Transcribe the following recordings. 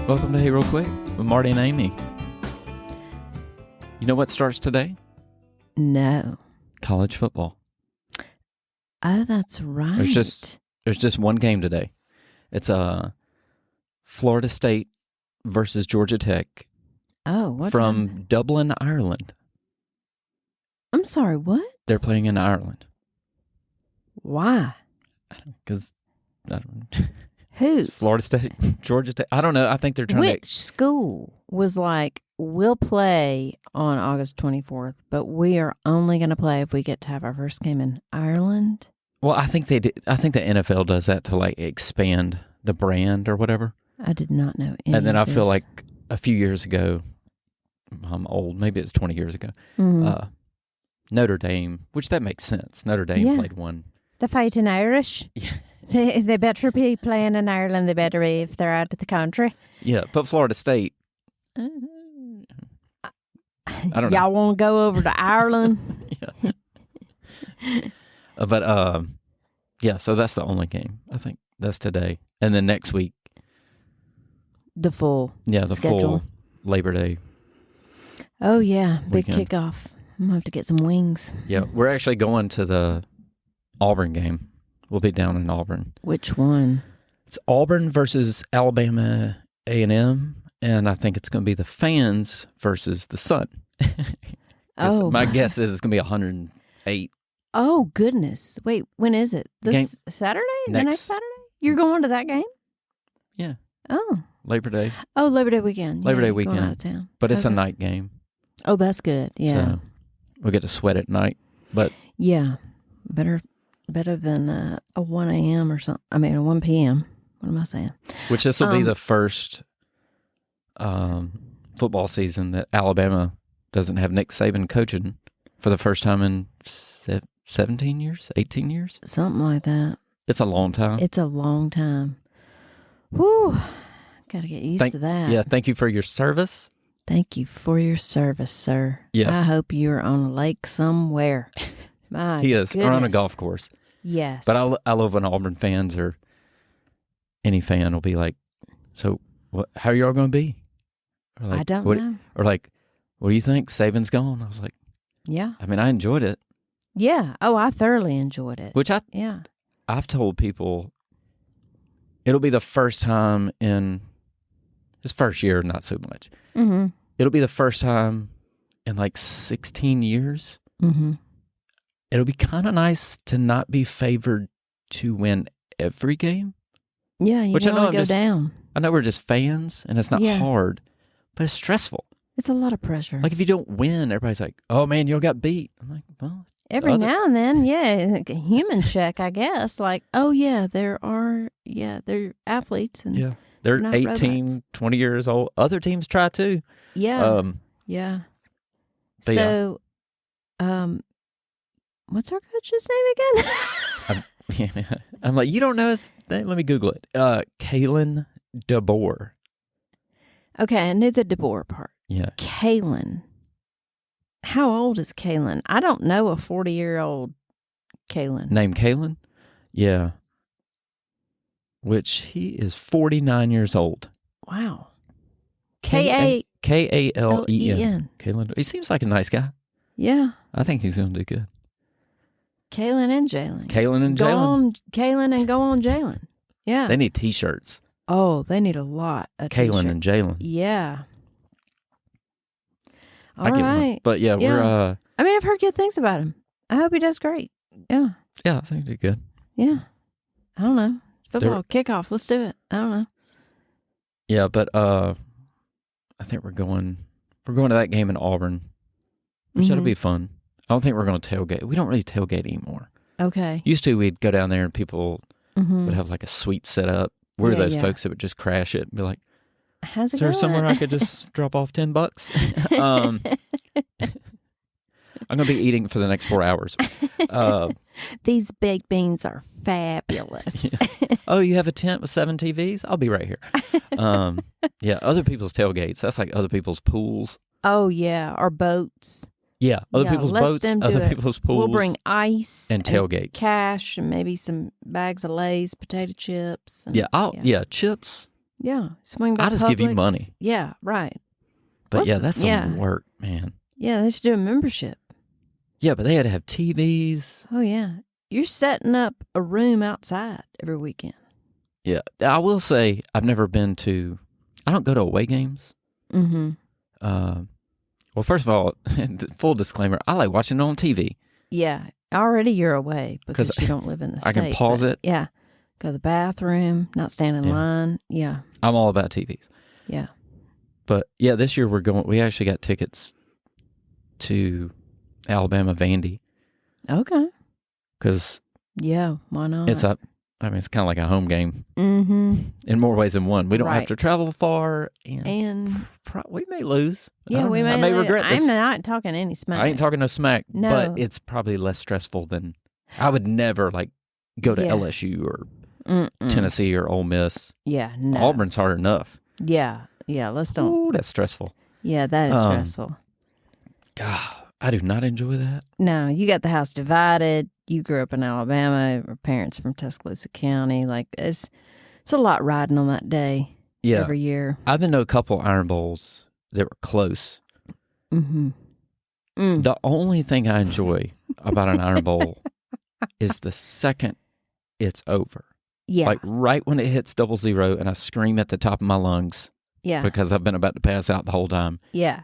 Welcome to Hey Real Quick with Marty and Amy. You know what starts today? No. College football. Oh, that's right. There's just one game today. It's Florida State versus Georgia Tech. Oh, what from time? Dublin, Ireland. I'm sorry, what? They're playing in Ireland. Why? Because I don't. Who? Florida State, Georgia Tech. I don't know. I think they're trying Which school was like, we'll play on August 24th, but we are only going to play if we get to have our first game in Ireland? Well, I think they did. I think the NFL does that to like expand the brand or whatever. I did not know any And then of I feel this. like a few years ago, I'm old, maybe it's 20 years ago, Mhm. Notre Dame, which that makes sense. Notre Dame played one. The fighting Irish? Yeah. They better be playing in Ireland. They better be if they're out of the country. Yeah, but Florida State, I don't know. Y'all want to go over to Ireland? Yeah. Yeah, so that's the only game. I think that's today. And then next week, The full the schedule. full Labor Day. Oh, yeah. Big Weekend. kickoff. I'm going to have to get some wings. Yeah, we're actually going to the Auburn game. We'll be down in Auburn. Which one? It's Auburn versus Alabama A&M, and I think it's going to be the fans versus the Sun. Oh. My guess is it's going to be 108. Oh, goodness. Wait, when is it? This Saturday? The next Saturday? You're going to that game? Yeah. Oh. Labor Day. Oh, Labor Day weekend. Labor Day you're weekend. Going out of town. But it's a Okay. night game. Oh, that's good. Yeah. So we'll get to sweat at night. But Yeah. Better than a 1 a.m. or something. I mean, a 1 p.m. What am I saying? which this will be the first football season that Alabama doesn't have Nick Saban coaching for the first time in 17 years, 18 years. Something like that. It's a long time. It's a long time. Whew. Got to get used to that. Yeah, thank you for your service. Thank you for your service, sir. Yeah. I hope you're on a lake somewhere. My He is, or on a goodness. golf course. Yes. But I love when Auburn fans or any fan will be like, so how are y'all going to be? Or like, I don't what, know. Or like, what do you think? Saban's gone? I was like, Yeah. I mean, I enjoyed it. Yeah. Oh, I thoroughly enjoyed it. Which Yeah. I've told people it'll be the first time in his first year, not so much. Mm-hmm. It'll be the first time in like 16 years. Mm-hmm. It'll be kind of nice to not be favored to win every game. Yeah, you Which don't I know want to go down. I know we're just fans and it's not Yeah. hard, but it's stressful. It's a lot of pressure. Like if you don't win, everybody's like, oh man, you got beat. I'm like, well, Every other- now and then, yeah, like a human check, I guess. Like, oh, yeah, they're athletes. And yeah, they're not 18, robots. 20 years old. Other teams try too. Yeah. Yeah. but So, what's our coach's name again? I'm like, you don't know his name? Let me Google it. Kalen DeBoer. Okay, I knew the DeBoer part. Yeah. Kalen. How old is Kalen? I don't know a 40-year-old Kalen. Name Kalen? Yeah. Which he is 49 years old. Wow. Kalen. Kalen. Kalen. He seems like a nice guy. Yeah. I think he's going to do good. Kalen and Jalen. Kalen and Go Jalen. on Kalen and go on Jalen. Yeah. They need T-shirts. Oh, they need a lot of Kalen t-shirts. and Jalen. Yeah. I All get one. right. But yeah, we're I mean, I've heard good things about him. I hope he does great. Yeah. I think they do good. Yeah. I don't know. Football kickoff. Let's do it. I don't know. Yeah, but I think we're going to that game in Auburn, which that'll be fun. I don't think we're going to tailgate. We don't really tailgate anymore. Okay. Used to, we'd go down there and people would have like a suite set up. We're those folks that would just crash it and be like, How's it is there going? somewhere I could just drop off $10? I'm going to be eating for the next 4 hours. These baked beans are fabulous. Oh, you have a tent with 7 TVs? I'll be right here. Other people's tailgates. That's like other people's pools. Oh, yeah. Or boats. Yeah, other people's let boats, them do other it. people's pools. We'll bring ice and tailgates. cash, and maybe some bags of Lay's potato chips. And, chips. Yeah. Swing by I'll just give you Publix. money. Yeah, right. But What's- that's some work, man. Yeah, they should do a membership. Yeah, but they had to have TVs. Oh, yeah. You're setting up a room outside every weekend. Yeah. I will say I don't go to away games. Mm-hmm. Well, first of all, full disclaimer, I like watching it on TV. Yeah. Already you're away because you don't live in the state. I can pause it. Yeah. Go to the bathroom, not stand in line. Yeah. I'm all about TVs. Yeah. But yeah, this year we actually got tickets to Alabama Vandy. Okay. Because yeah, why not? it's it's kind of like a home game in more ways than one. We don't have Right. to travel far, and we may lose. Yeah, we may. I may lose. regret this. I'm not talking any smack. I ain't talking no smack, No. but it's probably less stressful than I would never go to Yeah. LSU or Tennessee or Ole Miss. Yeah, no. Auburn's hard enough. Yeah, let's don't. Ooh, that's stressful. Yeah, that is stressful. God, I do not enjoy that. No, you got the house divided. You grew up in Alabama. Your parents from Tuscaloosa County. Like it's a lot riding on that day. Yeah. Every year. I've been to a couple Iron Bowls that were close. Mm-hmm. The only thing I enjoy about an Iron Bowl is the second it's over. Yeah. Like right when it hits 00 and I scream at the top of my lungs Yeah. because I've been about to pass out the whole time. Yeah.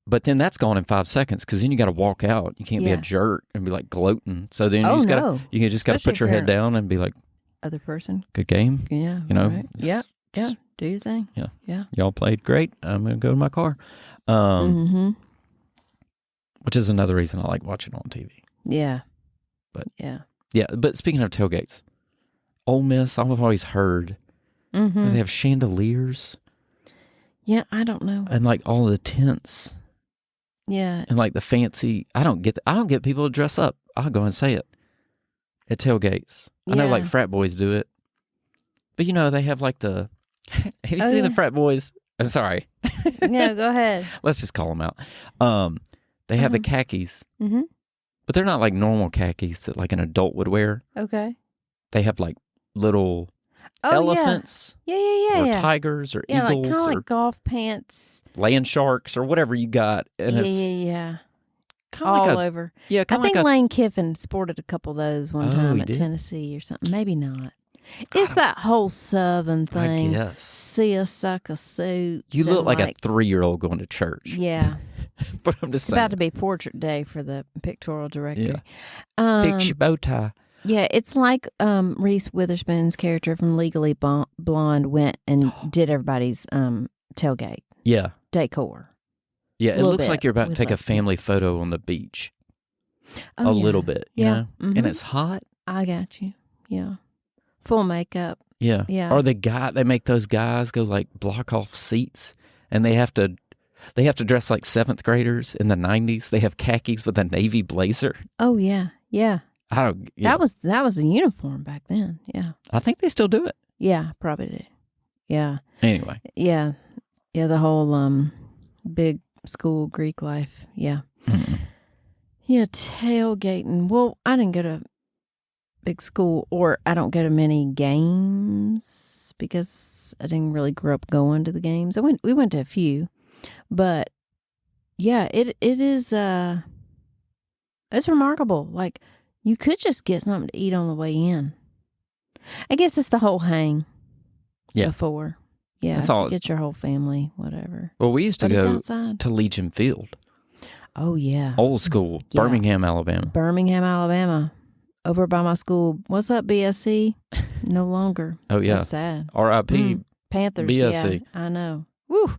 But then that's gone in 5 seconds because then you got to walk out. You can't be a jerk and be like gloating. So then you just got to Especially put your if head down and be like, other person. good game. Yeah. You know? Right. Yeah. Yeah. Do your thing. Yeah. Yeah. Y'all played great. I'm going to go to my car. Which is another reason I like watching on TV. Yeah. But yeah. Yeah. But speaking of tailgates, Ole Miss, I've always heard they have chandeliers. Yeah. I don't know. And like all the tents. Yeah. And like the fancy, I don't get people to dress up. I'll go and say it at tailgates. I know like frat boys do it, but they have like the. Have you seen the frat boys? Sorry. No, go ahead. Let's just call them out. They have the khakis, but they're not like normal khakis that like an adult would wear. Okay. They have like little elephants, or tigers, or eagles, like, or like golf pants, land sharks, or whatever you got. And yeah. Kind of all like over. Yeah, I think Lane Kiffin sported a couple of those one time at did? Tennessee or something. Maybe not. It's that whole Southern thing. I guess. Seersucker suits. You look like a 3-year-old going to church. Yeah. But I'm just It's saying. about to be portrait day for the pictorial director. Yeah. Fix your bow tie. Yeah, it's like Reese Witherspoon's character from Legally Blonde went and did everybody's tailgate. Yeah. Decor. Yeah, it looks like you're about to take a family photo on the beach. A little bit, you know? And it's hot. I got you. Yeah. Full makeup. Yeah. Yeah. Or they make those guys go like block off seats and they have to dress like 7th graders in the 90s. They have khakis with a navy blazer. Oh yeah. Yeah. That was a uniform back then. Yeah. I think they still do it. Yeah, probably do. Yeah. Anyway. Yeah. Yeah, the whole big school Greek life. Yeah. Yeah, tailgating. Well, I didn't go to big school, or I don't go to many games because I didn't really grow up going to the games. We went to a few, but yeah, it is it's remarkable. Like you could just get something to eat on the way in. I guess it's the whole hang. Yeah. Before. Yeah. That's all. Get your whole family, whatever. Well, we used to go outside. to Legion Field. Oh yeah. Old school, Yeah. Birmingham, Alabama. Birmingham, Alabama. Over by my school. What's up, BSC? No longer. Oh yeah. That's sad. R.I.P. Panthers. BSC. Yeah, I know. Woo.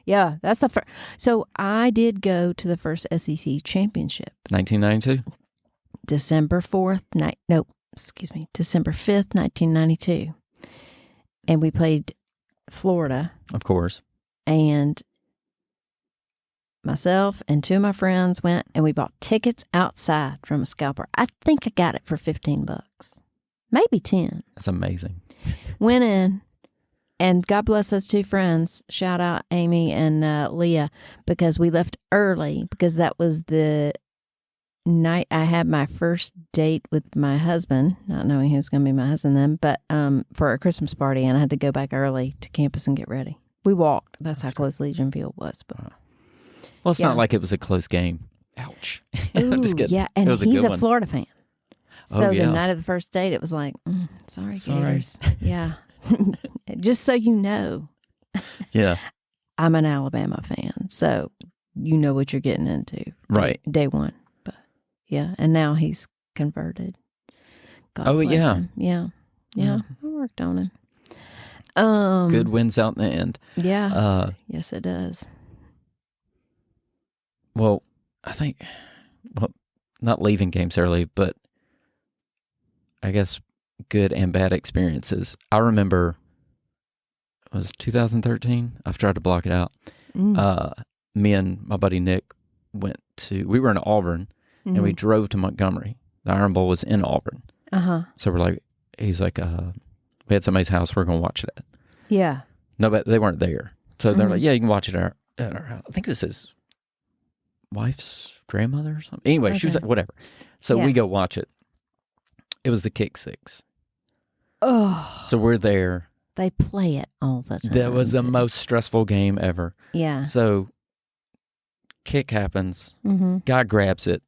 Yeah, that's the first. So I did go to the first SEC championship. 1992. December 5th, 1992. And we played Florida. Of course. And myself and 2 of my friends went and we bought tickets outside from a scalper. I think I got it for $15. Maybe 10. That's amazing. Went in, and God bless those 2 friends. Shout out Amy and Leah, because we left early because that was the night I had my first date with my husband, not knowing he was going to be my husband then, but for a Christmas party, and I had to go back early to campus and get ready. We walked. That's how close Legion Field was. But well, it's not like it was a close game. Ouch. Ooh, I'm just kidding. Yeah, and he's a Florida fan. So the night of the first date, it was like, sorry, Gators. Yeah. Just so you know. Yeah. I'm an Alabama fan, so you know what you're getting into. Right. Day one. But yeah, and now he's converted. God bless him. Yeah. Yeah. I worked on him. Good wins out in the end. Yeah. Yes, it does. Well, I think, not leaving games early, but I guess good and bad experiences. I remember, it was 2013. I've tried to block it out. Me and my buddy Nick we were in Auburn, and we drove to Montgomery. The Iron Bowl was in Auburn. So we're like, he's like, we had somebody's house, we're going to watch it at. Yeah. No, but they weren't there. So they're like, yeah, you can watch it at our house. I think it was his wife's grandmother or something. Anyway, she was like, whatever. So we go watch it. It was the Kick Six. Oh. So we're there. They play it all the time. That was the most stressful game ever. Yeah. So kick happens. Guy grabs it,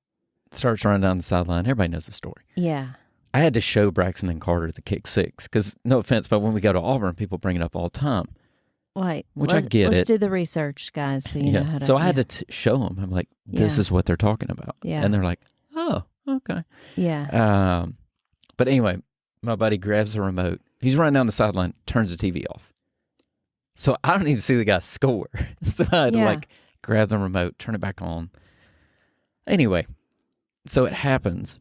starts running down the sideline. Everybody knows the story. Yeah. I had to show Braxton and Carter the Kick Six because, no offense, but when we go to Auburn, people bring it up all the time. Like, I get let's do the research, guys, so you know how to. So I had to show them. I'm like, this is what they're talking about. Yeah. And they're like, oh, okay. Yeah. But anyway, my buddy grabs the remote. He's running down the sideline, turns the TV off. So I don't even see the guy score. So I had to grab the remote, turn it back on. Anyway, so it happens.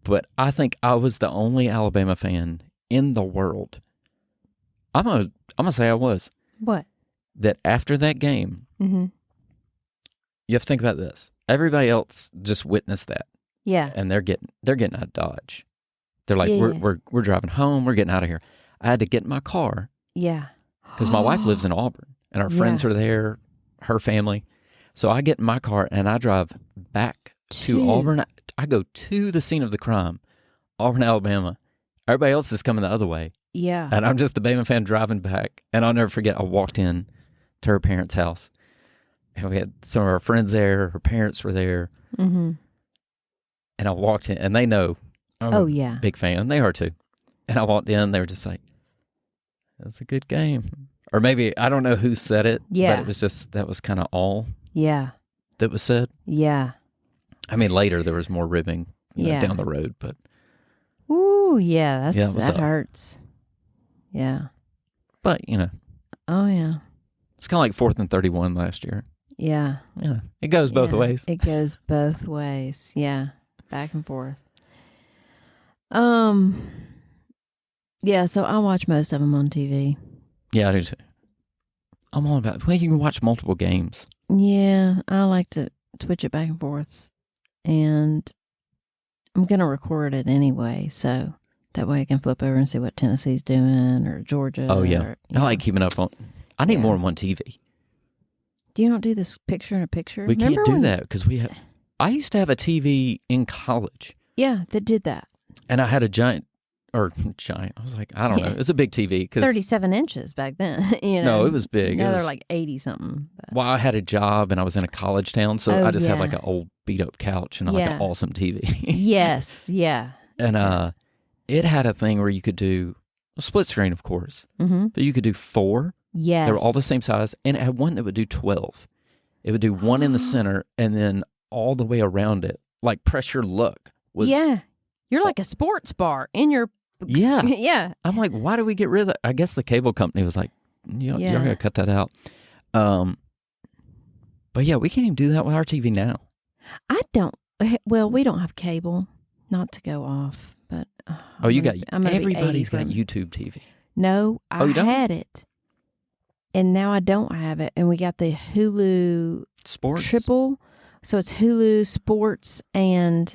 But I think I was the only Alabama fan in the world. I'm gonna say I was. What? That after that game, you have to think about this. Everybody else just witnessed that. Yeah. And they're getting out of Dodge. They're like, we're driving home. We're getting out of here. I had to get in my car. Yeah. Because my wife lives in Auburn, and our friends are there, her family. So I get in my car, and I drive back to Auburn. I go to the scene of the crime, Auburn, Alabama. Everybody else is coming the other way. Yeah. And I'm just the Bama fan driving back. And I'll never forget, I walked in to her parents' house. And we had some of our friends there. Her parents were there. And I walked in, and they know I'm a big fan. They are too. And I walked in, they were just like, that's a good game. Or maybe, I don't know who said it. Yeah. But it was just, that was kind of all that was said. Yeah. I mean, later there was more ribbing down the road, but. Ooh, yeah, that hurts. Yeah. But, Oh, yeah. it's kind of like 4th and 31 last year. Yeah. It goes both ways. It goes both ways. Yeah. Back and forth. Yeah, so I watch most of them on TV. Yeah, I do too. I'm all about, you can watch multiple games. Yeah, I like to switch it back and forth. And I'm going to record it anyway, so that way I can flip over and see what Tennessee's doing or Georgia. Oh, yeah. Or, I like keeping up on. I need more than one TV. Do you don't do this picture in a picture? We can't do that because I used to have a TV in college. Yeah, that did that. And I had a giant. I was like, I don't know. It was a big TV. 37 inches back then. No, it was big. Now they're like 80-something. Well, I had a job and I was in a college town, so I just had like an old beat-up couch and like an awesome TV. Yes, yeah. And it had a thing where you could do a split screen, of course, but you could do 4. Yes. They were all the same size, and it had one that would do 12. It would do one in the center, and then all the way around it, like Press Your Luck. Yeah. You're like a sports bar in your... Yeah. Yeah. I'm like, why do we get rid of that? I guess the cable company was like, you're going to cut that out. But yeah, we can't even do that with our TV now. We don't have cable, not to go off, but... everybody's got YouTube TV. No, I had it. And now I don't have it. And we got the Hulu Sports triple. So it's Hulu Sports and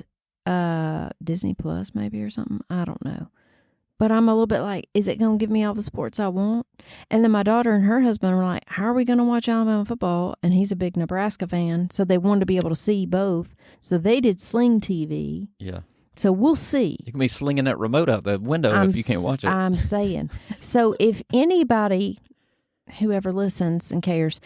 Disney Plus maybe or something. I don't know. but I'm a little bit like, is it going to give me all the sports I want? And then my daughter and her husband were like, how are we going to watch Alabama football? And he's a big Nebraska fan, so they wanted to be able to see both. So they did Sling TV. Yeah. So we'll see. You can be slinging that remote out the window if you can't watch it. I'm saying. So if anybody, whoever listens and cares,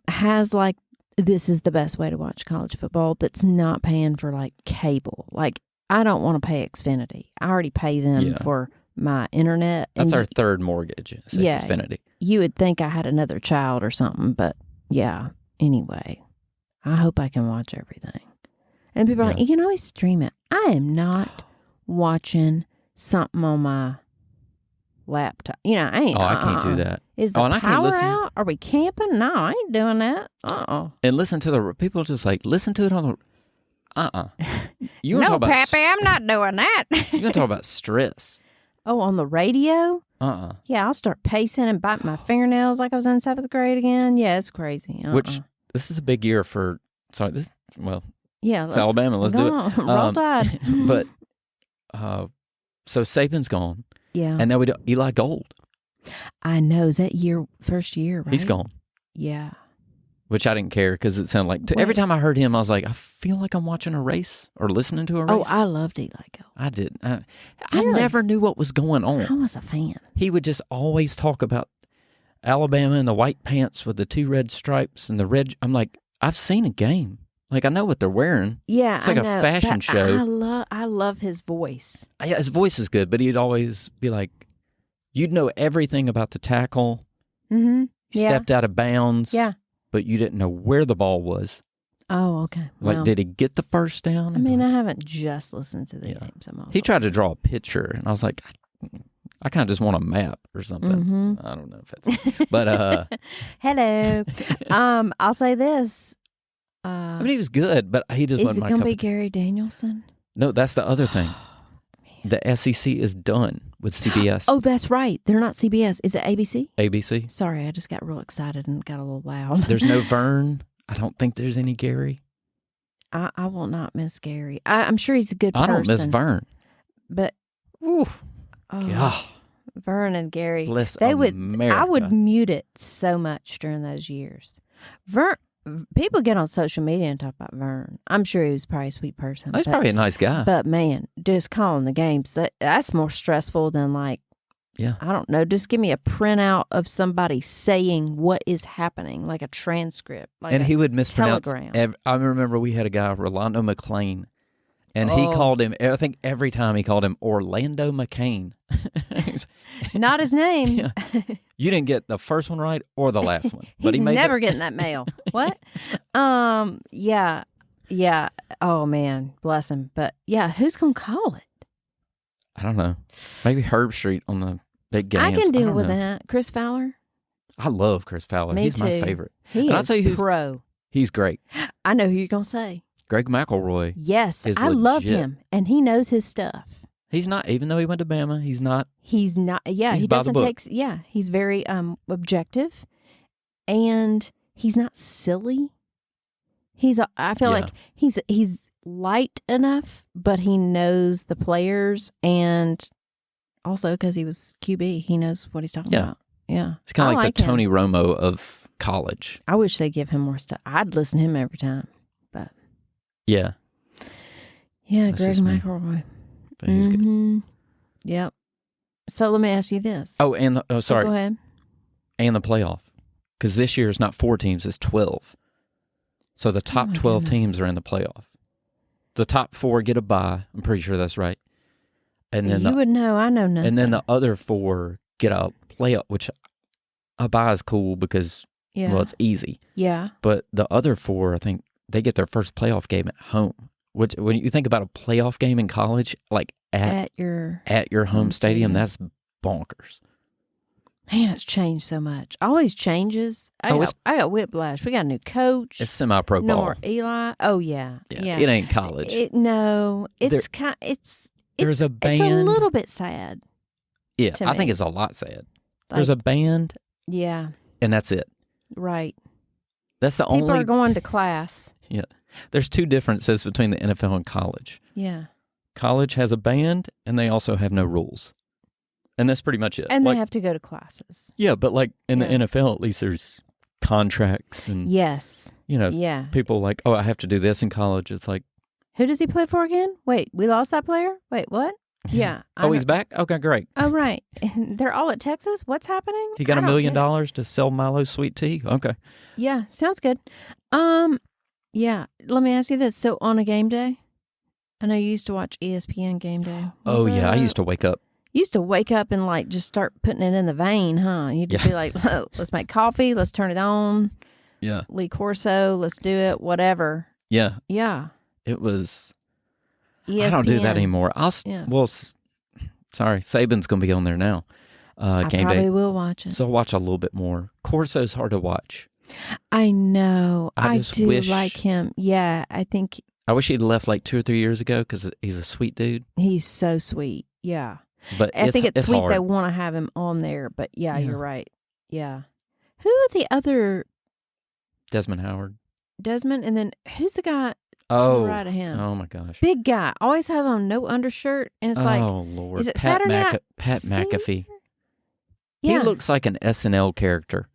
has like, this is the best way to watch college football that's not paying for like cable. Like, I don't want to pay Xfinity. I already pay them for my internet. That's our third mortgage, Xfinity. You would think I had another child or something, but yeah. Anyway, I hope I can watch everything. And people are like, you can always stream it. I am not watching something on my laptop. You know, I ain't. I can't do that. Is the power out? Are we camping? No, I ain't doing that. And listen to the people just like, listen to it on the... You no, Pappy, I'm not doing that. You're going to talk about stress. Oh, on the radio? Yeah, I'll start pacing and biting my fingernails like I was in 7th grade again. Yeah, it's crazy. Which, this is a big year for... Sorry, it's Alabama. Let's do it. Roll Tide. But, so Saban's gone. Yeah. And now we do Eli Gold. I know. Is that first year, right? He's gone. Yeah. Which I didn't care because it sounded like... Every time I heard him, I was like, I feel like I'm watching a race or listening to a race. Oh, I loved Eli Gold. I did. I never knew what was going on. I was a fan. He would just always talk about Alabama and the white pants with the 2 red stripes and the red... I'm like, I've seen a game. Like, I know what they're wearing. Yeah, it's like a fashion show. I love his voice. Yeah, his voice is good, but he'd always be like, you'd know everything about the tackle. Mm-hmm. He stepped out of bounds. Yeah. But you didn't know where the ball was. Oh, okay. Like, did he get the first down? I mean, I haven't just listened to the game. So he tried to draw a picture, and I was like, I kind of just want a map or something. Mm-hmm. I don't know if that's... But, hello. I'll say this. I mean, he was good, but he just wasn't my cup. Is it going to be Gary Danielson? No, that's the other thing. The SEC is done with CBS. Oh, that's right. They're not CBS. Is it ABC? ABC. Sorry, I just got real excited and got a little loud. There's no Vern. I don't think there's any Gary. I will not miss Gary. I'm sure he's a good person. I don't miss Vern. But, God. Vern and Gary. Bless America. I would mute it so much during those years. People get on social media and talk about Vern. I'm sure he was probably a sweet person. He's probably a nice guy. But man, just calling the games, that's more stressful than like, I don't know, just give me a printout of somebody saying what is happening, like a transcript. Like and he would mispronounce. Telegram. I remember we had a guy, Rolando McClain, and he called him, I think every time he called him Orlando McCain. Not his name. Yeah. You didn't get the first one right or the last one. He's never getting that mail. What? Yeah. Oh, man. Bless him. But, yeah, who's going to call it? I don't know. Maybe Herb Street on the big games. I can deal with that. Chris Fowler? I love Chris Fowler. He's my favorite. He is pro. He's great. I know who you're going to say. Greg McElroy. Yes, I love him, and he knows his stuff. He's not, even though he went to Bama, he's not. Yeah, he doesn't take, he's very objective, and he's not silly. I feel like he's light enough, but he knows the players, and also because he was QB, he knows what he's talking about. Yeah. It's kind of like the Tony Romo of college. I wish they'd give him more stuff. I'd listen to him every time, but. Yeah. Yeah, Greg McElroy. But he's good. Yep. So let me ask you this. Oh, and sorry. Go ahead. And the playoff. Because this year is not 4 teams, it's 12. So the top 12 teams are in the playoff. The top 4 get a bye. I'm pretty sure that's right. And then you would know. I know nothing. And then the other 4 get a playoff, which a bye is cool because, well, it's easy. Yeah. But the other 4, I think, they get their first playoff game at home. Which, when you think about a playoff game in college, like at your home stadium, that's bonkers. Man, it's changed so much. All these changes. I got whiplash. We got a new coach. It's semi-pro ball. No more Eli. Oh yeah. It ain't college. There's a band. It's a little bit sad. Yeah, I think it's a lot sad. There's a band. Yeah. And that's it. Right. That's the People are going to class. Yeah. There's 2 differences between the NFL and college. Yeah. College has a band, and they also have no rules. And that's pretty much it. And they have to go to classes. Yeah, but like in the NFL, at least there's contracts and people like, oh, I have to do this in college. It's like, who does he play for again? Wait, we lost that player? Wait, what? Yeah. Oh, he's back? Okay, great. Oh, right. They're all at Texas? What's happening? He got $1 million to sell Milo sweet tea? Okay. Yeah, sounds good. Yeah, let me ask you this. So on a game day, I know you used to watch ESPN Game Day. Yeah, I used to wake up. You used to wake up and like just start putting it in the vein, huh? You'd just be like, let's make coffee, let's turn it on. Yeah. Lee Corso, let's do it, whatever. Yeah. Yeah. It was... ESPN. I don't do that anymore. Well, sorry, Saban's going to be on there now. I Game probably Day. will watch it. So I'll watch a little bit more. Corso's hard to watch. I know. I do wish, like him. Yeah, I wish he'd left like 2 or 3 years ago because he's a sweet dude. He's so sweet. Yeah. But I think it's sweet hard. they want to have him on there. But yeah, you're right. Yeah. Who are the other? Desmond Howard. Desmond, and then who's the guy to the right of him? Oh my gosh. Big guy. Always has on no undershirt. And it's like, oh Lord. Is it Saturday Night? Pat McAfee. Yeah. He looks like an SNL character.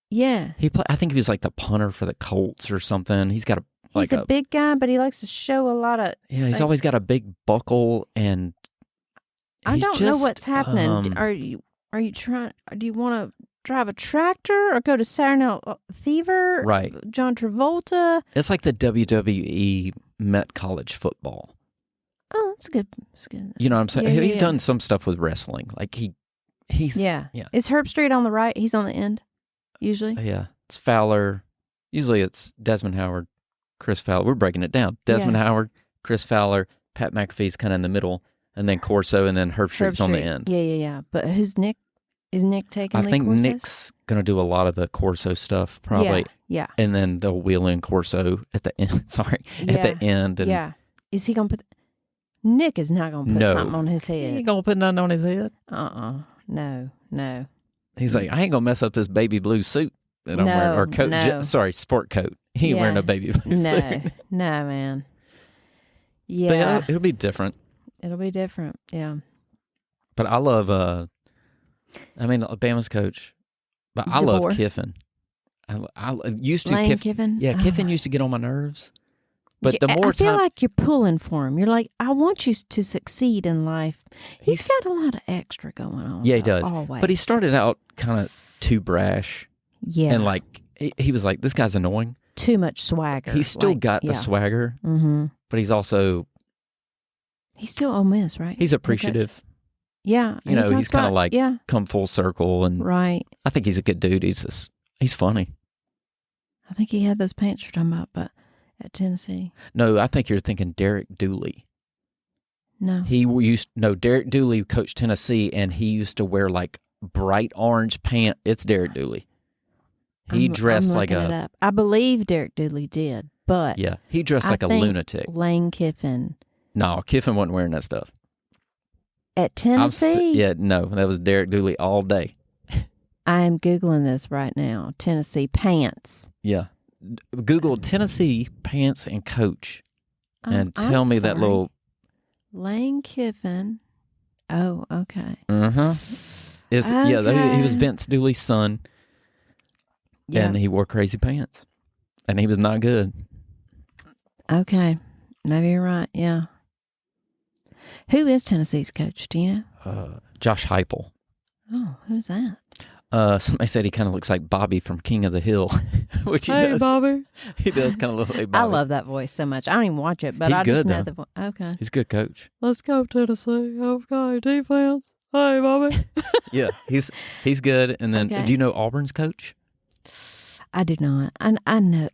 Yeah. I think he was like the punter for the Colts or something. He's got he's a big guy, but he likes to show a lot of. Yeah, he's always got a big buckle, and I don't know what's happening. Are you trying? Do you want to drive a tractor or go to Saturday Night Fever? Right. John Travolta. It's like the WWE met college football. Oh, that's good. That's good. You know what I'm saying? Yeah, he's done some stuff with wrestling. Like he's yeah. Is Herb Street on the right? He's on the end. Usually. Yeah. It's Fowler. Usually it's Desmond Howard, Chris Fowler. We're breaking it down. Desmond Howard, Chris Fowler, Pat McAfee's kind of in the middle, and then Corso, and then Herb Street's on the end. Yeah. But who's Nick? Is Nick taking I think Corso's? Nick's going to do a lot of the Corso stuff, probably. Yeah. And then they'll wheel in Corso at the end. At the end. And Is he going to put... Nick is not going to put something on his head. He ain't going to put nothing on his head. No. He's like, I ain't going to mess up this baby blue suit that I'm wearing. Or coat. Sport coat. He ain't wearing a baby blue suit. No, man. Yeah. But it'll be different. It'll be different, yeah. But I love, Alabama's coach, but I love Kiffin. I used to. Kiffin? Yeah, Kiffin used to get on my nerves. But the more I feel like you're pulling for him. You're like, I want you to succeed in life. He's got a lot of extra going on. Yeah, he does. Always. But he started out kind of too brash. Yeah. And like, he was like, this guy's annoying. Too much swagger. He's still got the swagger. Mm-hmm. But he's also... He's still Ole Miss, right? He's appreciative. Yeah. You know, he's kind of like come full circle. And right. I think he's a good dude. He's funny. I think he had those pants you're talking about, but at Tennessee. No, I think you're thinking Derek Dooley. No. Derek Dooley coached Tennessee, and he used to wear like bright orange pants. It's Derek Dooley. He dressed like a... I believe Derek Dooley did, but... Yeah, he dressed like a lunatic. Lane Kiffin... No, Kiffin wasn't wearing that stuff. At Tennessee? No, that was Derek Dooley all day. I'm Googling this right now. Tennessee pants. Yeah. Google Tennessee pants and coach and tell me that little... Lane Kiffin. Oh, okay. Uh-huh. He was Vince Dooley's son, and he wore crazy pants, and he was not good. Okay. Maybe you're right, yeah. Who is Tennessee's coach? Do you know? Josh Heupel. Oh, who's that? Somebody said he kind of looks like Bobby from King of the Hill, which he does. Bobby. He does kind of look like Bobby. I love that voice so much. I don't even watch it, but I just know the voice. Okay. He's a good coach. Let's go, Tennessee. Okay, defense. Hey, Bobby. Yeah, he's good. And then, do you know Auburn's coach? I do not. I know.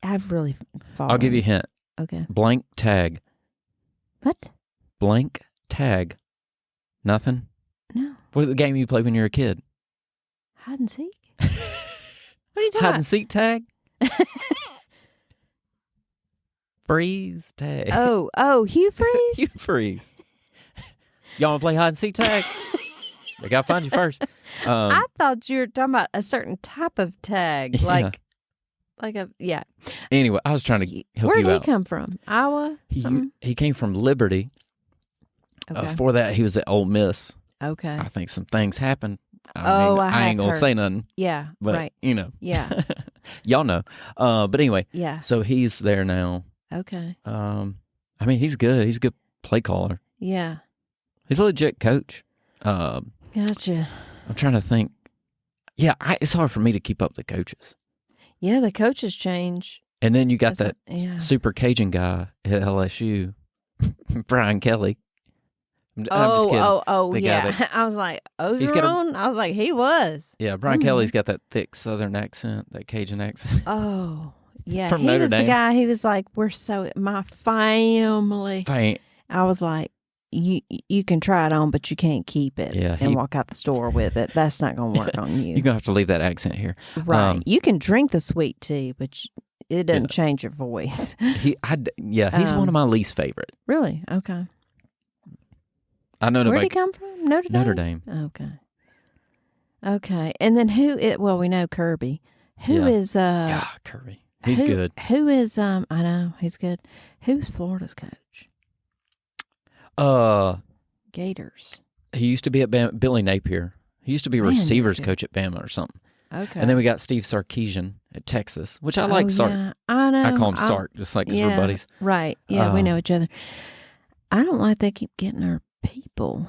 I've really followed. I'll give you a hint. Okay. Blank tag. What? Blank tag. Nothing? No. What was the game you played when you were a kid? Hide and seek? What are you talking about? Hide and seek tag? Freeze tag. Oh, Hugh Freeze? Hugh Freeze. Y'all want to play hide and seek tag? I got to find you first. I thought you were talking about a certain type of tag. Yeah. Anyway, I was trying to help you out. Where did he come from? Iowa? He came from Liberty. Okay. Before that, he was at Ole Miss. Okay. I think some things happen. I ain't gonna say nothing. Yeah, but, right. Yeah. Y'all know. But anyway, yeah. So he's there now. Okay. He's good. He's a good play caller. Yeah. He's a legit coach. Gotcha. I'm trying to think. Yeah, it's hard for me to keep up the coaches. Yeah, the coaches change. And then you got super Cajun guy at LSU, Brian Kelly. I'm just kidding. Yeah. I was like, Ogeron? I was like, he was. Yeah, Brian Kelly's got that thick Southern accent, that Cajun accent. Oh, yeah. From he Notre was Dame. the guy, he was like, my family. I was like, you can try it on, but you can't keep it and walk out the store with it. That's not going to work on you. You're going to have to leave that accent here. Right. You can drink the sweet tea, but it doesn't change your voice. He's one of my least favorite. Really? Okay. I know nobody. Where'd he come from? Notre Dame? Notre Dame. Okay. Okay. And then we know Kirby. Who is Kirby. He's good. Who is I know, he's good. Who's Florida's coach? Gators. He used to be at Bama, Billy Napier. He used to be receivers coach at Bama or something. Okay. And then we got Steve Sarkisian at Texas, which I like Sark. Yeah. I know. I call him Sark, just like 'cause we're buddies. Right. Yeah, we know each other. I don't like they keep getting our people.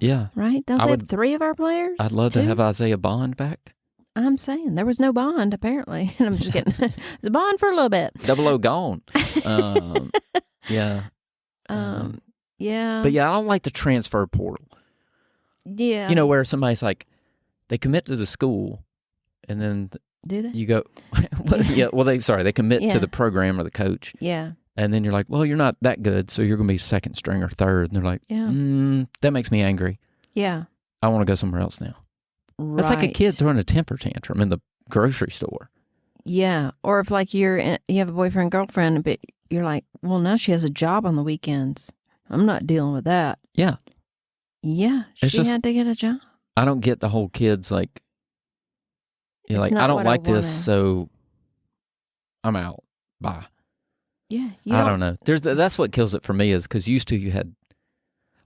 Yeah. Right? Don't they have 3 of our players? I'd love to have Isaiah Bond back. I'm saying there was no Bond apparently. And I'm just kidding. It's a Bond for a little bit. 00 gone. Yeah. Yeah. But yeah, I don't like the transfer portal. Yeah. You know, where somebody's like, they commit to the school and then do they? You go, they commit to the program or the coach. Yeah. And then you're like, well, you're not that good, so you're going to be second string or third. And they're like, that makes me angry. Yeah. I want to go somewhere else now. Right. That's like a kid throwing a temper tantrum in the grocery store. Yeah. Or if like you have a boyfriend, girlfriend, but you're like, well, now she has a job on the weekends. I'm not dealing with that. Yeah. Yeah. She had to get a job. I don't get the whole kids like, I don't like this, so I'm out. Bye. Yeah. I don't know. That's what kills it for me is because used to you had,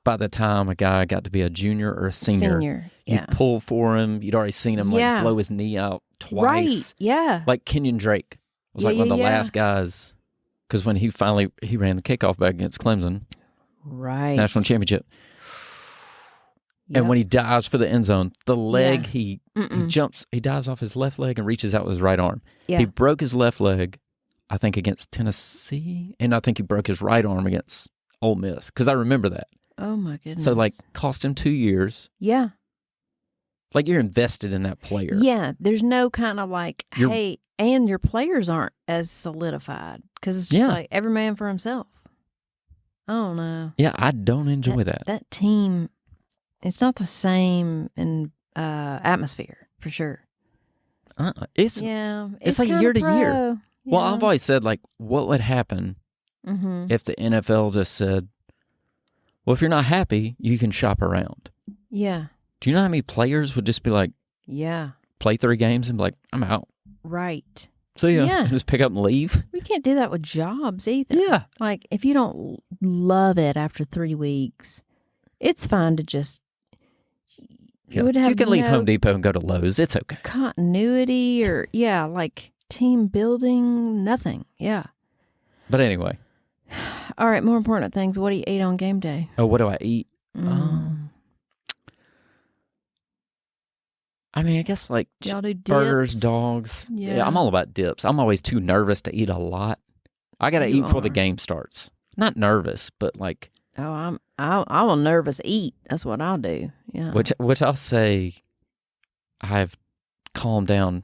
by the time a guy got to be a junior or a senior, you'd pull for him. You'd already seen him like blow his knee out twice. Right. Yeah. Like Kenyon Drake was like one of the last guys because when he ran the kickoff back against Clemson. Right. National championship. Yep. And when he dives for the end zone, the leg, he jumps, he dives off his left leg and reaches out with his right arm. Yeah. He broke his left leg, I think, against Tennessee, and I think he broke his right arm against Ole Miss, because I remember that. Oh, my goodness. So, cost him 2 years. Yeah. You're invested in that player. Yeah. There's no kind of hey, and your players aren't as solidified, because it's just like every man for himself. I don't know. Yeah, I don't enjoy that. That team... It's not the same in atmosphere, for sure. It's like year to year. Yeah. Well, I've always said, what would happen if the NFL just said, well, if you're not happy, you can shop around. Yeah. Do you know how many players would just be like, play 3 games and be like, I'm out. Right. So, just pick up and leave. We can't do that with jobs either. Yeah. If you don't love it after 3 weeks, it's fine to just... You can leave Home Depot and go to Lowe's. It's okay. Continuity or, team building, nothing. Yeah. But anyway. All right, more important things. What do you eat on game day? Oh, what do I eat? I guess y'all do dips? Burgers, dogs. Yeah, I'm all about dips. I'm always too nervous to eat a lot. I got to eat before the game starts. Not nervous, but Oh, I will nervous eat. That's what I'll do. Yeah. Which I'll say I've calmed down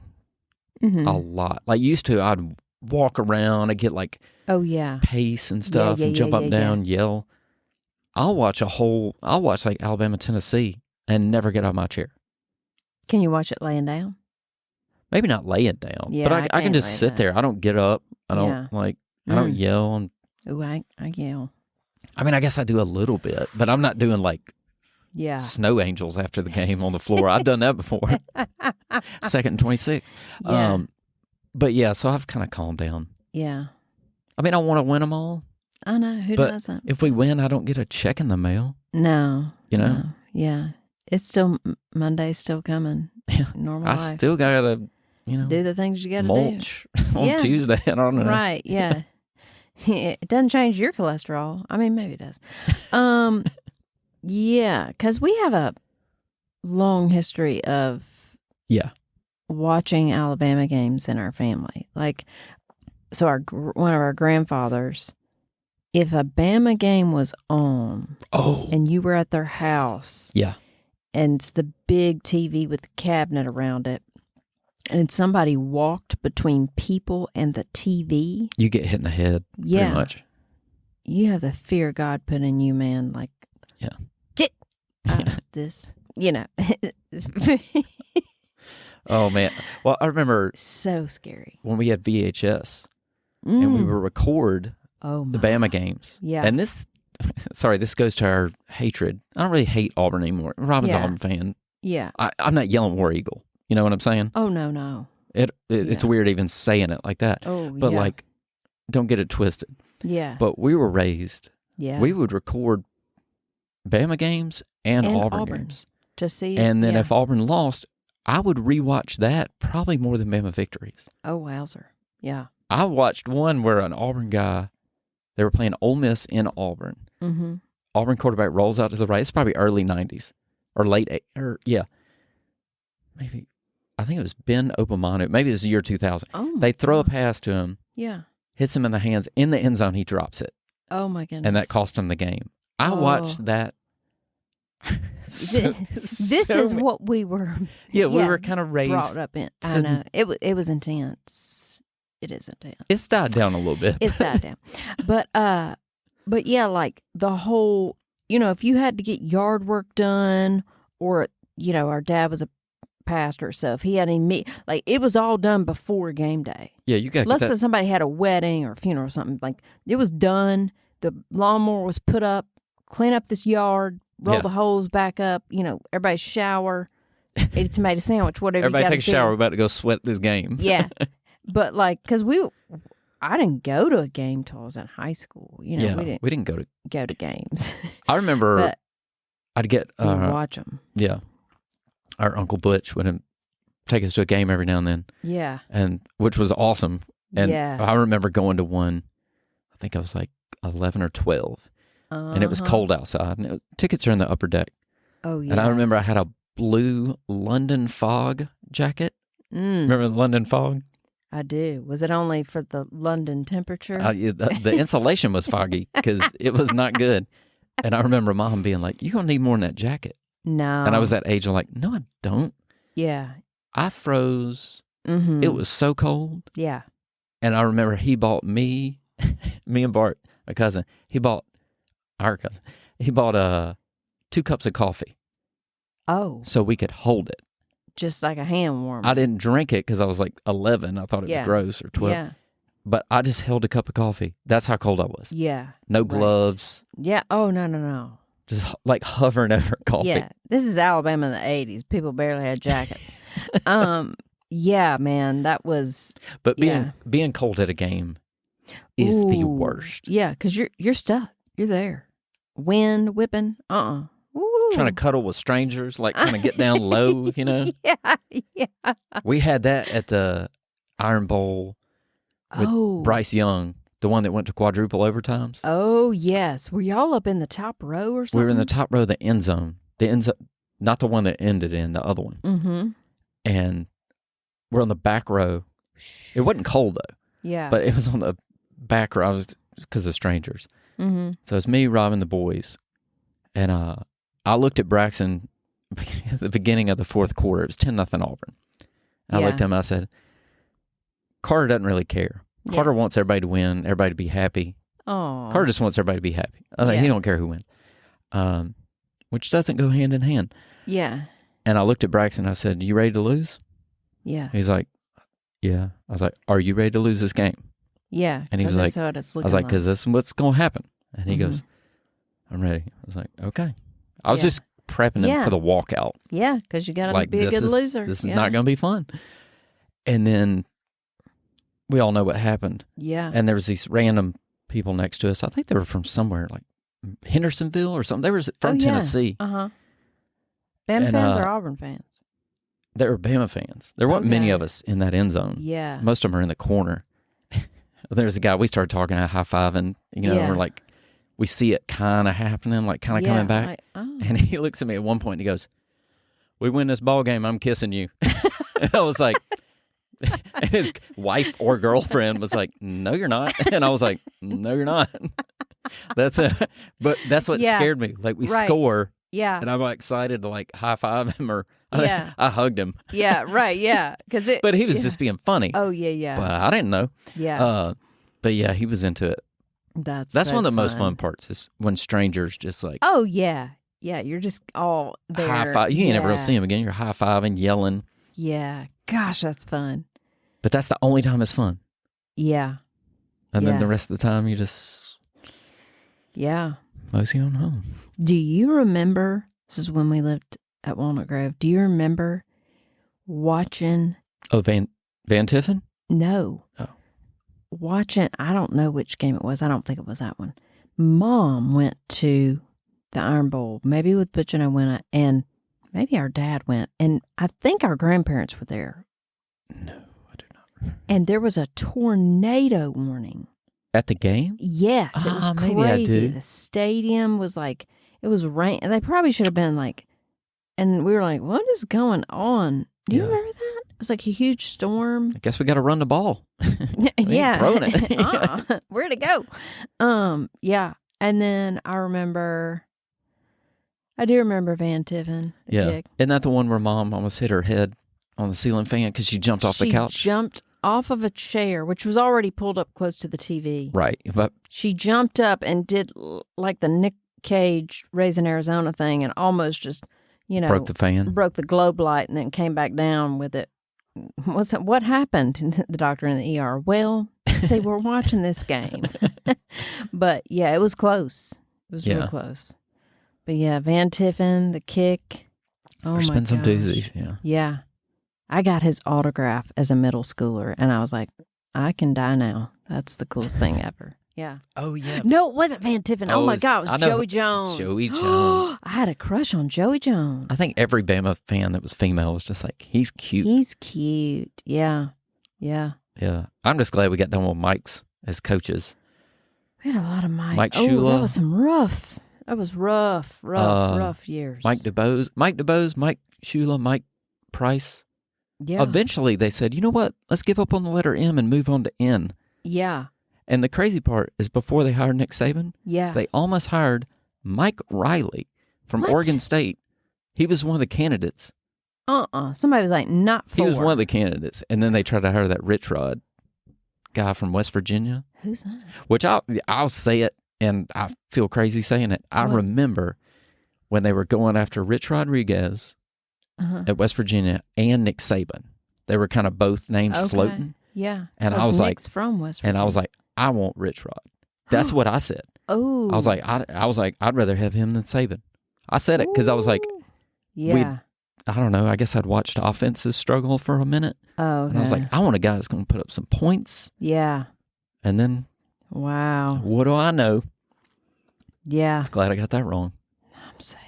a lot. Used to, I'd walk around, I'd get pace and stuff and jump up and down, yell. I'll watch Alabama, Tennessee and never get out of my chair. Can you watch it laying down? Maybe not laying down, but I can just sit there. I don't get up. I don't I don't yell. Ooh, I yell. I guess I do a little bit, but I'm not doing snow angels after the game on the floor. I've done that before. 2nd and 26. Yeah. But so I've kind of calmed down. Yeah. I want to win them all. I know. Who doesn't? If we win, I don't get a check in the mail. No. You know? No. Yeah. It's still, Monday's still coming. Normal I life. still got to, do the things you got to do. mulch on Tuesday. I don't know. Right, yeah. It doesn't change your cholesterol. I mean, maybe it does. Yeah, because we have a long history of watching Alabama games in our family. Like, so one of our grandfathers, if a Bama game was on and you were at their house, and it's the big TV with the cabinet around it, and somebody walked between people and the TV, you get hit in the head pretty much. You have the fear of God put in you, man. Like, get out of this, Oh, man. Well, I remember so scary when we had VHS and we would record the Bama games. Yeah. And this goes to our hatred. I don't really hate Auburn anymore. Robin's an Auburn fan. Yeah. I'm not yelling War Eagle. You know what I'm saying? Oh, no. It's weird even saying it like that. Oh, but like, don't get it twisted. Yeah. But we were raised. Yeah. We would record Bama games and Auburn games. To see. And then if Auburn lost, I would rewatch that probably more than Bama victories. Oh, wowzer. Yeah. I watched one where an Auburn guy, they were playing Ole Miss in Auburn. Mm-hmm. Auburn quarterback rolls out to the right. It's probably early 90s or late, maybe, I think it was Ben Opomanu. Maybe it was the year 2000. Oh, they throw a pass to him. Yeah. Hits him in the hands. In the end zone, he drops it. Oh, my goodness. And that cost him the game. I watched that. This is what we were. Yeah, we were kind of raised. Brought up in. I know. It was intense. It is intense. It's died down a little bit. It's died down. But yeah, like the whole, if you had to get yard work done or, our dad was a pastor, so if he had any like it was all done before game day. Yeah, you got. Let's say somebody had a wedding or a funeral or something, like it was done. The lawnmower was put up, clean up this yard, roll the hose back up. Everybody shower, eat a tomato sandwich, whatever. Everybody you take a shower. We're about to go sweat this game. Yeah, but like because I didn't go to a game till I was in high school. We didn't go to games. I remember but I'd get watch them. Yeah. Our Uncle Butch would take us to a game every now and then. Yeah. And which was awesome. And I remember going to one, I think I was like 11 or 12. And it was cold outside. And tickets are in the upper deck. Oh, yeah. And I remember I had a blue London Fog jacket. Remember the London Fog? I do. Was it only for the London temperature? The insulation was foggy because it was not good. And I remember Mom being like, you're going to need more than that jacket. No. And I was that age, I'm like, no, I don't. Yeah. I froze. Mm-hmm. It was so cold. Yeah. And I remember he bought me and Bart, my cousin, our cousin, he bought 2 cups of coffee. Oh. So we could hold it. Just like a hand warmer. I didn't drink it because I was like 11. I thought it was gross, or 12. Yeah. But I just held a cup of coffee. That's how cold I was. Yeah. No gloves. Yeah. Oh, no. Just like hovering over coffee. Yeah. This is Alabama in the 80s. People barely had jackets. Yeah, man, that was. But being cold at a game is the worst. Yeah, because you're stuck. You're there. Wind whipping. Trying to cuddle with strangers, like trying to get down low, Yeah. We had that at the Iron Bowl with Bryce Young, the one that went to quadruple overtimes. Oh, yes. Were y'all up in the top row or something? We were in the top row of the end zone. Not the one that ended in, the other one. Mm-hmm. And we're on the back row. It wasn't cold, though. Yeah. But it was on the back row because of strangers. Mm-hmm. So it's me, Rob, and the boys. And I looked at Braxton at the beginning of the fourth quarter. It was 10-0 Auburn. And I looked at him and I said, Carter doesn't really care. Carter wants everybody to win, everybody to be happy. Oh. Carter just wants everybody to be happy. He don't care who wins. Which doesn't go hand in hand. Yeah. And I looked at Braxton and I said, you ready to lose? Yeah. He's like, yeah. I was like, are you ready to lose this game? Yeah. And he was like, I was like, because this is what's going to happen. And he goes, I'm ready. I was like, okay. I was just prepping him for the walkout. Yeah, because you got to be a good loser. This is not going to be fun. And then we all know what happened. Yeah. And there was these random people next to us. I think they were from somewhere like Hendersonville or something. They were from Tennessee. Uh-huh. Bama fans or Auburn fans? They were Bama fans. There weren't many of us in that end zone. Yeah. Most of them are in the corner. There's a guy, we started talking, high-fiving, we're like, we see it kind of happening, like kind of coming back. Like, oh. And he looks at me at one point and he goes, "We win this ball game, I'm kissing you." And I was like, and his wife or girlfriend was like, "No, you're not." And I was like, "No, you're not." But that's what scared me. Like we score. Yeah. And I'm like, excited to like high five him or I hugged him. Yeah, right. Yeah. But he was just being funny. Oh, yeah. But I didn't know. Yeah. But yeah, he was into it. That's so one of the most fun parts is when strangers just like. Oh, yeah. Yeah. You're just all there. High five. You ain't never see him again. You're high fiving, yelling. Yeah. Gosh, that's fun. But that's the only time it's fun. Yeah. And then the rest of the time you just. Yeah. Mosey on home. Do you remember, this is when we lived at Walnut Grove, do you remember watching... Oh, Van Tiffen? No. Oh. Watching, I don't know which game it was. I don't think it was that one. Mom went to the Iron Bowl, maybe with Butch and Owena, and maybe our dad went, and I think our grandparents were there. No, I do not remember. And there was a tornado warning. At the game? Yes, it was crazy. Maybe I do. The stadium was like, it was rain. They probably should have been like, and we were like, what is going on? Do you remember that? It was like a huge storm. I guess we got to run the ball. Yeah. Throwing it. Where'd it go? Yeah. And then I do remember Van Tiffen. Kick. Isn't that the one where Mom almost hit her head on the ceiling fan because she jumped off the couch? She jumped off of a chair, which was already pulled up close to the TV. Right. But she jumped up and did like the Nick Cage Raising Arizona thing and almost just, broke the fan. Broke the globe light and then came back down with it. What happened? The doctor in the ER. Well, say we're watching this game. But yeah, it was close. It was real close. But yeah, Van Tiffen, the kick. Oh There's my been some gosh. doozies. Yeah. Yeah. I got his autograph as a middle schooler, and I was like, I can die now. That's the coolest thing ever. Yeah. Oh, yeah. No, it wasn't Van Tiffen. Oh my God, it was Joey Jones. Joey Jones. I had a crush on Joey Jones. I think every Bama fan that was female was just like, he's cute. He's cute. Yeah. Yeah. Yeah. I'm just glad we got done with Mike's as coaches. We had a lot of Mike. Mike Shula. That was some rough. That was rough years. Mike DeBose, Mike Shula, Mike Price. Yeah. Eventually, they said, you know what? Let's give up on the letter M and move on to N. Yeah. And the crazy part is before they hired Nick Saban, they almost hired Mike Riley from Oregon State. He was one of the candidates. Somebody was like, not for. He was one of the candidates. And then they tried to hire that Rich Rod guy from West Virginia. Who's that? Which I'll say it, and I feel crazy saying it. I remember when they were going after Rich Rodriguez at West Virginia and Nick Saban. They were kind of both names floating. Yeah. And I was Nick's from West Virginia. And I was like, I want Rich Rod. That's what I said. Oh. I was like, I'd rather have him than Saban. I said it because I was like, I don't know. I guess I'd watched offenses struggle for a minute. Oh, okay. And I was like, I want a guy that's going to put up some points. Yeah. And then, wow. What do I know? Yeah. Glad I got that wrong. I'm saying.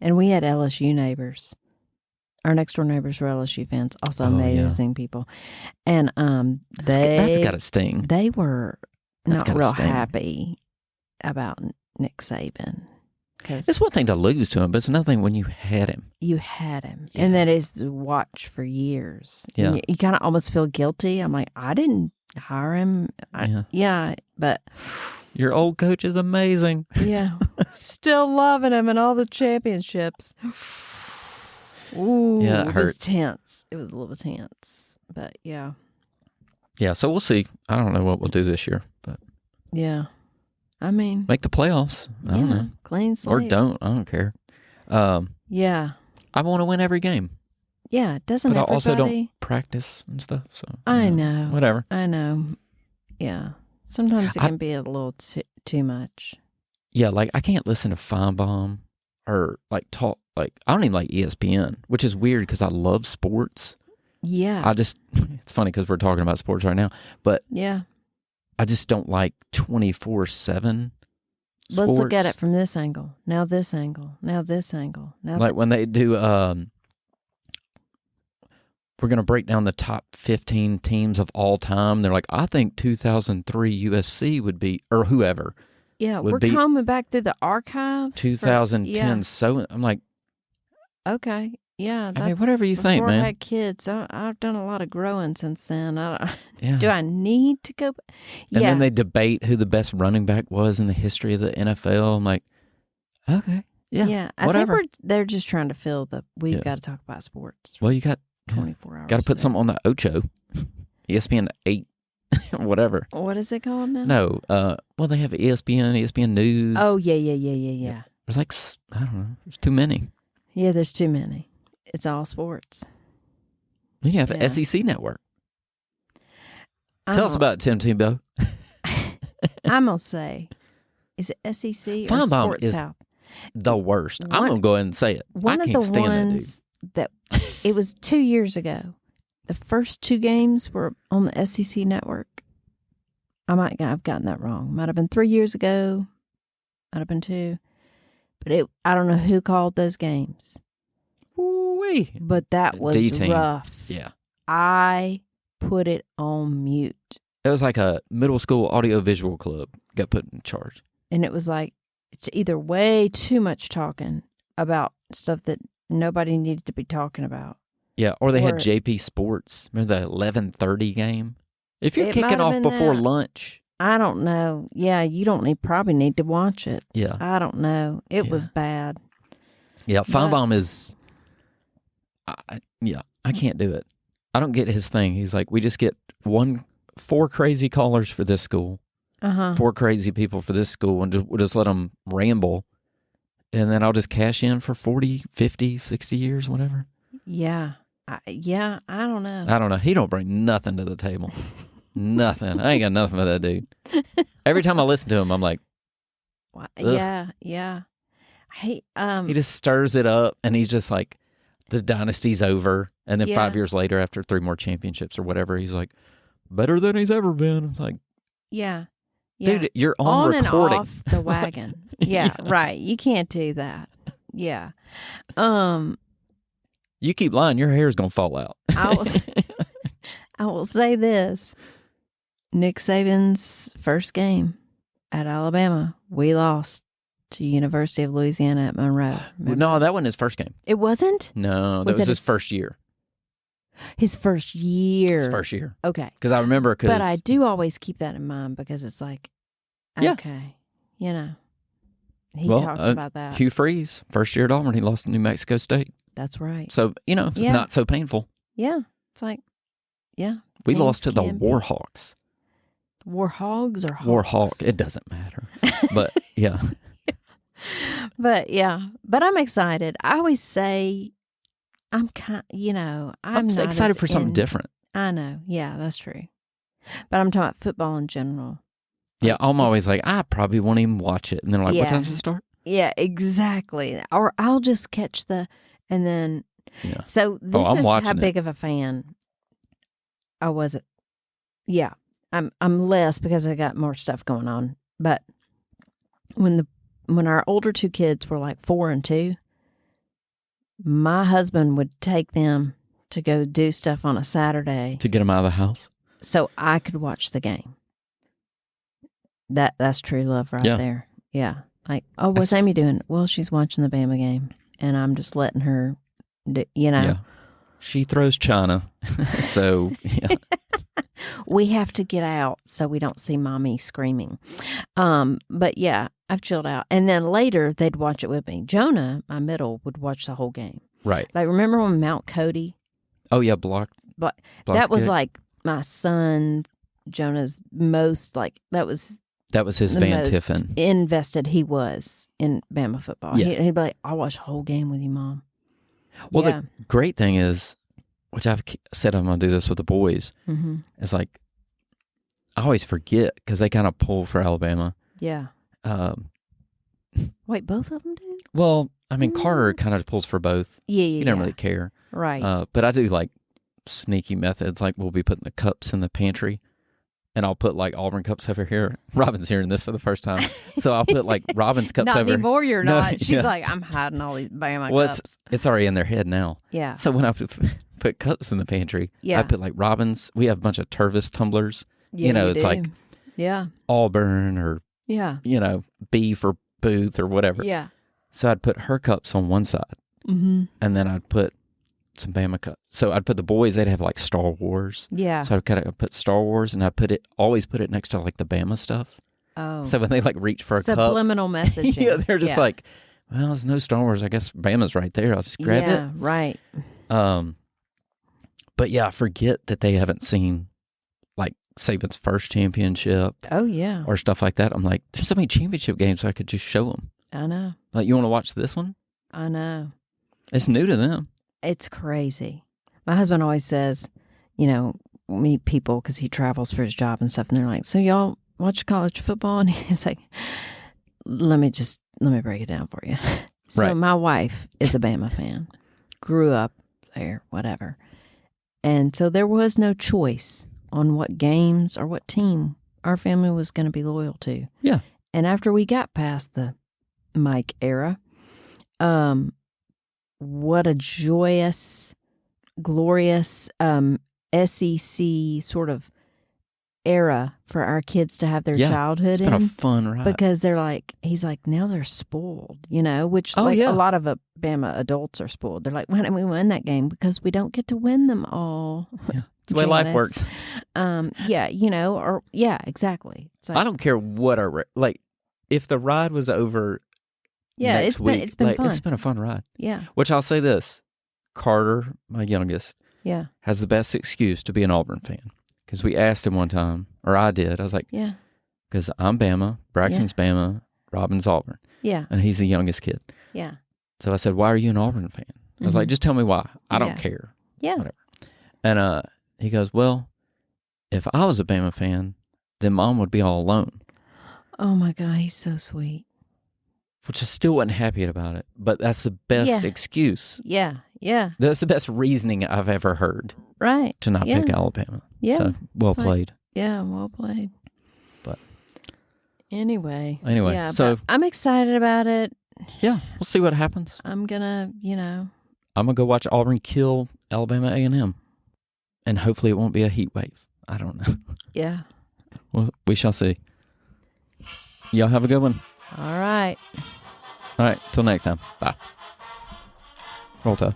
And we had LSU neighbors. Our next door neighbors were LSU fans, also amazing people. And that's got to sting. They were not real happy about Nick Saban. It's one thing to lose to him, but it's another thing when you had him. You had him. Yeah. And that is to watch for years. Yeah. You kind of almost feel guilty. I'm like, I didn't hire him. But your old coach is amazing. Yeah. Still loving him and all the championships. Ooh, yeah, it hurt. It was tense. It was a little tense, but yeah. Yeah, so we'll see. I don't know what we'll do this year, but yeah, I mean, make the playoffs. I don't know, clean slate, or don't. I don't care. Yeah, I want to win every game. Yeah, doesn't but everybody? I also don't practice and stuff. So I know, whatever. I know. Yeah, sometimes it can be a little too much. Yeah, like I can't listen to Fandom or like talk. Like, I don't even like ESPN, which is weird because I love sports. Yeah. It's funny because we're talking about sports right now, but yeah, I just don't like 24/7 Let's look at sports. it from this angle. Now this angle. Now this angle. Now Like when they do, we're going to break down the top 15 teams of all time. They're like, I think 2003 USC would be, or whoever. Yeah, we're coming back through the archives. 2010. So I'm like, okay, yeah. I mean, whatever you think, man. Before I had kids, I've done a lot of growing since then. Yeah. Do I need to go? And then they debate who the best running back was in the history of the NFL. I'm like, okay, yeah, whatever. I think they're just trying to fill we've got to talk about sports. Well, you got 24 hours. Got to put something on the Ocho, ESPN 8, whatever. What is it called now? No, well, they have ESPN News. Oh, yeah. There's like, I don't know, there's too many. Yeah, there's too many. It's all sports. Then you have an SEC network. Tell us about it, Tim Tebow. I'm going to say, is it SEC or Fandom Sports is South? The worst. I'm going to go ahead and say it. One I can't of the stand ones that it was 2 years ago. The first 2 games were on the SEC network. I've gotten that wrong. Might have been 3 years ago. Might have been 2. But I don't know who called those games. Ooh-wee. But that was D-team. rough. Yeah. I put it on mute. It was like a middle school audio-visual club got put in charge. And it was like, it's either way too much talking about stuff that nobody needed to be talking about. Yeah, or they had JP Sports. Remember the 11:30 game? If you're It kicking might have off been before that. lunch. I don't know. Yeah, you don't probably need to watch it. Yeah. I don't know. It was bad. Yeah, Feinbaum is... I can't do it. I don't get his thing. He's like, we just get 4 crazy callers for this school, 4 crazy people for this school, and we'll just let them ramble, and then I'll just cash in for 40, 50, 60 years, whatever. Yeah. I don't know. I don't know. He don't bring nothing to the table. Nothing. I ain't got nothing for that dude. Every time I listen to him, I'm like, ugh. Yeah. He just stirs it up, and he's just like, the dynasty's over, and then 5 years later, after 3 more championships or whatever, he's like, better than he's ever been. It's like, yeah. Dude, you're on recording. And off the wagon. Yeah, right. You can't do that. Yeah. You keep lying, your hair's gonna fall out. I will say this: Nick Saban's first game at Alabama, we lost to University of Louisiana at Monroe. Remember? No, that wasn't his first game. It wasn't? No, that was his first year. His first year. His first year. Okay. Because I remember. But I do always keep that in mind because it's like, okay, you know, he talks about that. Hugh Freeze, first year at Auburn, he lost to New Mexico State. That's right. So, it's not so painful. Yeah. It's like, yeah. We lost to the Warhawks. Warhogs or Hawks? Warhawk. It doesn't matter. But, yeah. But I'm excited. I always say I'm I'm excited for something different. I know. Yeah, that's true. But I'm talking about football in general. Yeah, I'm always like, I probably won't even watch it. And then what time does it start? Yeah, exactly. Or I'll just catch and then. Yeah. So this is how big of a fan I was. Yeah, I'm less because I got more stuff going on. But when our older 2 kids were like 4 and 2, my husband would take them to go do stuff on a Saturday to get them out of the house, so I could watch the game. That's true love right there. Yeah, like, oh, what's Amy doing? Well, she's watching the Bama game, and I'm just letting her. Yeah. She throws China, so yeah. We have to get out so we don't see mommy screaming. But yeah, I've chilled out. And then later they'd watch it with me. Jonah, my middle, would watch the whole game. Right. Like, remember when Mount Cody? Oh yeah, blocked. But that was like my son Jonah's most that was his Van Tiffen. Invested he was in Bama football. Yeah. He'd be like, I'll watch the whole game with you, Mom. Well, the great thing is, which I've said I'm going to do this with the boys, is like, I always forget because they kind of pull for Alabama. Yeah. Wait, both of them do? Well, I mean, Carter kind of pulls for both. Yeah. He doesn't really care. Right. But I do like sneaky methods, like we'll be putting the cups in the pantry and I'll put like Auburn cups over here. Robin's hearing this for the first time, so I'll put like Robin's cups not over. Not anymore. You're not. No, She's like, I'm hiding all these Bama cups. It's already in their head now. Yeah. So when I put cups in the pantry, yeah. I put like Robin's. We have a bunch of Tervis tumblers. Yeah, you know, it's do. like Auburn or beef or Booth or whatever. Yeah. So I'd put her cups on one side, and then I'd put some Bama cups. So I'd put the boys, they'd have like Star Wars. Yeah. So I'd kind of put Star Wars, and I always put it next to like the Bama stuff. Oh. So when they like reach for a cup. Subliminal messaging. Yeah, they're just like, well, there's no Star Wars. I guess Bama's right there. I'll just grab it. Yeah, right. But yeah, I forget that they haven't seen like Saban's first championship. Oh, yeah. Or stuff like that. I'm like, there's so many championship games I could just show them. I know. Like, you want to watch this one? I know. It's new to them. It's crazy. My husband always says, you know, meet people because he travels for his job and stuff. And they're like, so y'all watch college football? And he's like, let me break it down for you. So right. My wife is a Bama fan, grew up there, whatever. And so there was no choice on what games or what team our family was going to be loyal to. Yeah. And after we got past the Mike era, what a joyous, glorious SEC sort of era for our kids to have their childhood in. It's been a fun ride. Because they're like, he's like, now they're spoiled, you know, which a lot of Bama adults are spoiled. They're like, why didn't we win that game? Because we don't get to win them all. Yeah. It's the way life works. Exactly. It's like, I don't care what if the ride was over next week, it's been fun. It's been a fun ride. Yeah. Which I'll say this, Carter, my youngest, has the best excuse to be an Auburn fan. Because we asked him one time, or I did. I was like, because I'm Bama, Braxton's Bama, Robin's Auburn. Yeah. And he's the youngest kid. Yeah. So I said, why are you an Auburn fan? I was like, just tell me why. I don't care. Yeah. Whatever. And he goes, well, if I was a Bama fan, then Mom would be all alone. Oh, my God. He's so sweet. Which I still wasn't happy about it. But that's the best excuse. Yeah. Yeah. That's the best reasoning I've ever heard. Right. To not pick Alabama. Yeah. So, well played. Well played. But. Anyway. Yeah, so. I'm excited about it. Yeah. We'll see what happens. I'm going to, I'm going to go watch Auburn kill Alabama A&M. And hopefully it won't be a heat wave. I don't know. Yeah. Well, we shall see. Y'all have a good one. All right. All right. Till next time. Bye. Roll Tide.